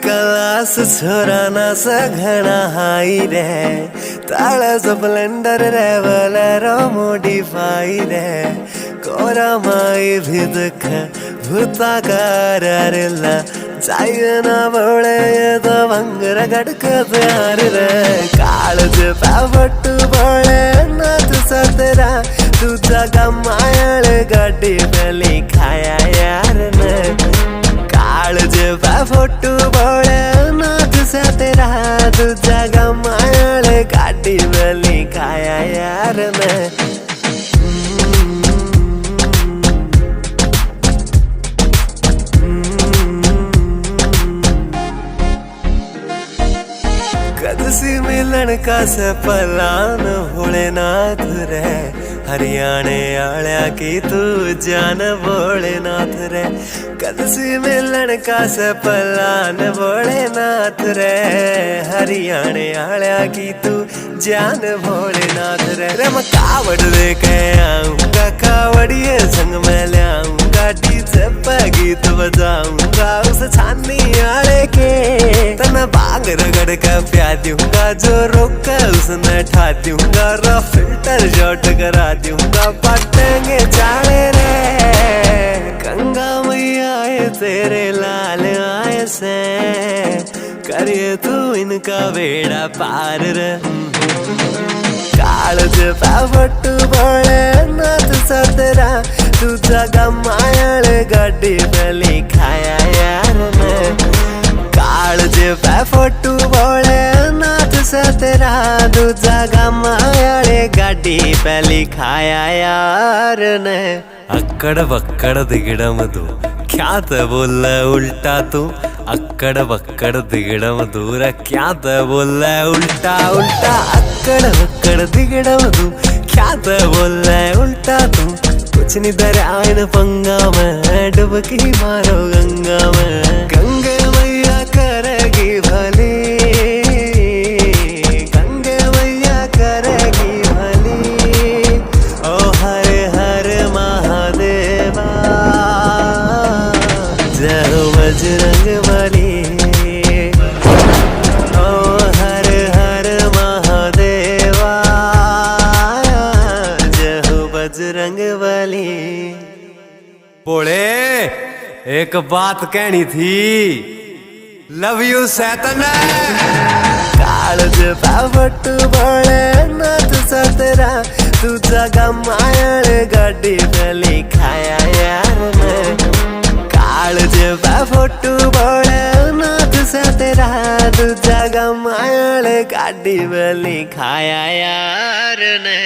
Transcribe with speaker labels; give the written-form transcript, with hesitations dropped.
Speaker 1: Class छोरा ना सघना high रे ताला स्प्लेंडर रे बोलेरो मॉडिफाई रे कोरा माई भी दुख भूता कारला चाहिए ना बोले ये तो भंगर गड़क प्यार रे काळज पावटू बोले ना तुझा तेरा तुझा गमायल गाडी बेली खाया यार ने काळज पावटू बोले ना तुझा तेरा तुझा गमायल गाडी बेली खाया यार ने कदसी मिलन का से पलान भोलेनाथ रे हरियाणे आलिया की तू जान भोलेनाथ रे कदसी मिलन का से पलान भोलेनाथ रे हरियाणे आलिया की तू जान भोलेनाथ रे मैं कावड़ लेके आऊंगा कावड़िए संग में ले आऊंगा डीजे पे गीत बजाऊंगा उस छानी आले के तना बांग रगड़ के प्यार दूंगा जो रोका उसने ठा दूंगा रा फिल्टर शॉट करा दूंगा पटेंगे चाले रे गंगा मैया आए तेरे लाल आए से करिए तू इनका बेड़ा पार रे काळज पावटू बोले ना तुझा तेरा तुझा गमायल गाडी बेली खाया यार ने काळज पावटू बोले ना तुझा तेरा तुझा गमायल गाडी बेली खाया यार ने अक्कड़ बक्कड़ दिगड़मदू क्या बोल उल्टा तू अक्कड़ बक्कड़ दिगड़मदू क्या बोल उल्टा उल्टा अक्कड़ बक्कड़ दिगड़मदू क्या बोल उल्टा तू कुछ नहीं दरिया पंगा में डुबकी मारो गंगा में गंगे मैया करेगी भली गंगे मैया करेगी भली ओ हरे हरे महादेवा जय हो बजरंग बली ओ हर हर महादेवा जय हो बजरंग बली। बोले एक बात कहनी थी लव यू सैतन काळज पावटू बोले ना तुझा तेरा तुझा गमायल गाडी बेली खाया यार ने काळज पावटू बोले ना तुझा तेरा तुझा गमायल गाडी बेली खाया यार ने।